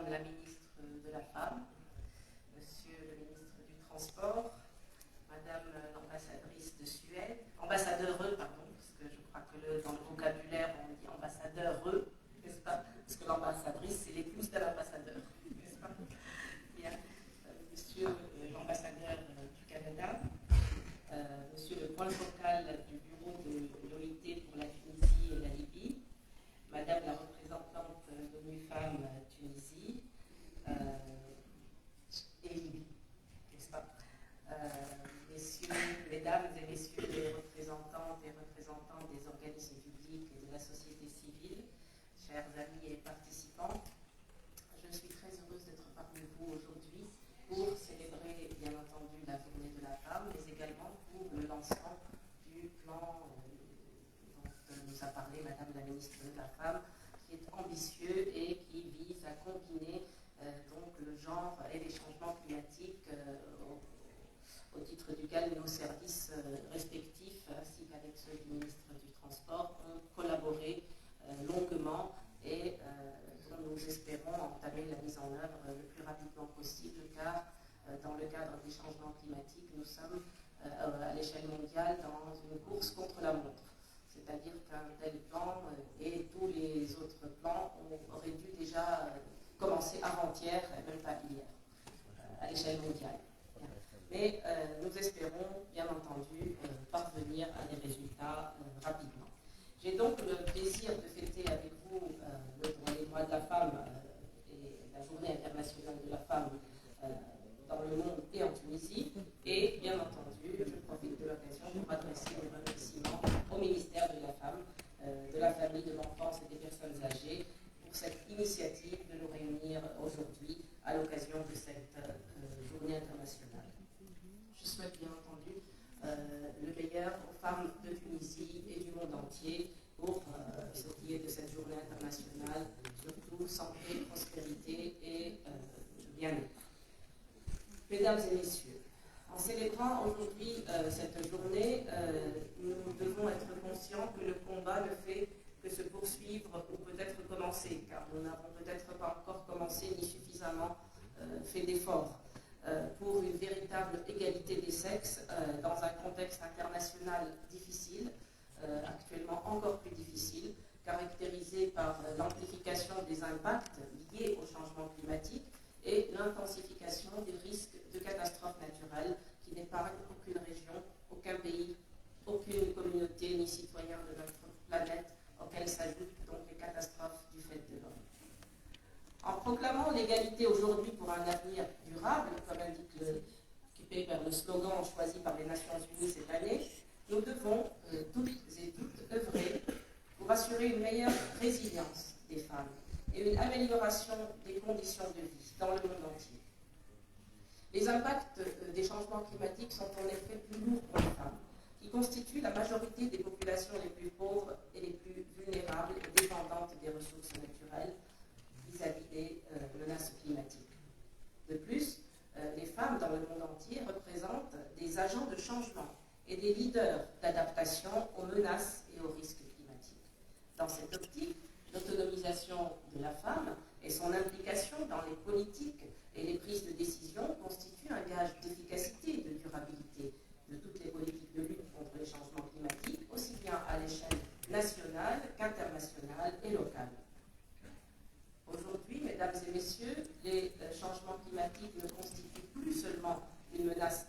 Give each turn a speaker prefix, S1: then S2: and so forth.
S1: Madame la ministre de la Femme, Monsieur le ministre du Transport, Madame l'ambassadrice de Suède, ambassadeureux, pardon, parce que je crois que dans le vocabulaire on dit ambassadeureux, n'est-ce pas? Parce que l'ambassadrice, c'est l'épouse de l'ambassadeur, n'est-ce pas? Bien. Monsieur l'ambassadeur du Canada, Monsieur le point focal du bureau de l'OIT pour la Tunisie et la Libye, Madame la représentante de l'ONU Femmes Tunisie et Libye, n'est-ce pas? Messieurs, mesdames et messieurs les représentantes et représentants des organismes publics et de la société civile, chers amis et participants, je suis très heureuse d'être parmi vous aujourd'hui pour célébrer, bien entendu, la journée de la femme, mais également pour le lancement du plan dont nous a parlé Madame la ministre de la Femme, qui est ambitieux et qui vise à combiner donc le genre et les changements climatiques au titre duquel nos services respectifs, ainsi qu'avec ceux du ministre du Transport, ont collaboré longuement et dont nous espérons entamer la mise en œuvre le plus rapidement possible, car dans le cadre des changements climatiques, nous sommes à l'échelle mondiale dans une course contre la montre. C'est-à-dire qu'un tel plan et tous les autres plans auraient dû déjà commencer avant-hier, même pas hier, à l'échelle mondiale. Mais nous espérons, bien entendu, parvenir à des résultats rapidement. J'ai donc le plaisir de fêter avec vous les droits de la femme et la journée internationale de la femme dans le monde et en Tunisie. Et bien entendu, je profite de l'occasion pour m'adresser mes remerciements au ministère de la Femme, de la Famille, de l'Enfance et des Personnes âgées pour cette initiative de nous réunir aujourd'hui à l'occasion de cette journée internationale. Je souhaite bien entendu le meilleur aux femmes de Tunisie et du monde entier pour ce qui est de cette journée internationale, surtout santé, prospérité et bien-être. Mesdames et messieurs, en célébrant aujourd'hui cette journée, nous devons être conscients que le combat ne fait que se poursuivre ou peut-être commencer, car nous n'avons peut-être pas encore commencé ni suffisamment fait d'efforts pour une véritable égalité des sexes dans un contexte international difficile, actuellement encore plus difficile, caractérisé par l'amplification des impacts liés au changement climatique et l'intensification des risques de catastrophes naturelles qui n'épargnent aucune région, aucun pays, aucune communauté ni citoyen de notre planète, auxquelles s'ajoutent donc les catastrophes du fait de l'homme. En proclamant l'égalité aujourd'hui pour un avenir durable, comme indique le slogan choisi par les Nations Unies cette année, nous devons toutes et toutes œuvrer pour assurer une meilleure résilience des femmes et une amélioration des conditions de vie dans le monde entier. Les impacts des changements climatiques sont en effet plus lourds pour les femmes, qui constituent la majorité des populations les plus pauvres et les plus vulnérables et dépendantes des ressources naturelles vis-à-vis des menaces climatiques. De plus, les femmes dans le monde entier représentent des agents de changement et des leaders d'adaptation aux menaces et aux risques climatiques. Dans cette optique, l'autonomisation de la femme et son implication dans les politiques et les prises de décision constituent un gage d'efficacité et de durabilité de toutes les politiques de lutte contre les changements climatiques, aussi bien à l'échelle nationale qu'internationale et locale. Aujourd'hui, mesdames et messieurs, les changements climatiques ne constituent plus seulement une menace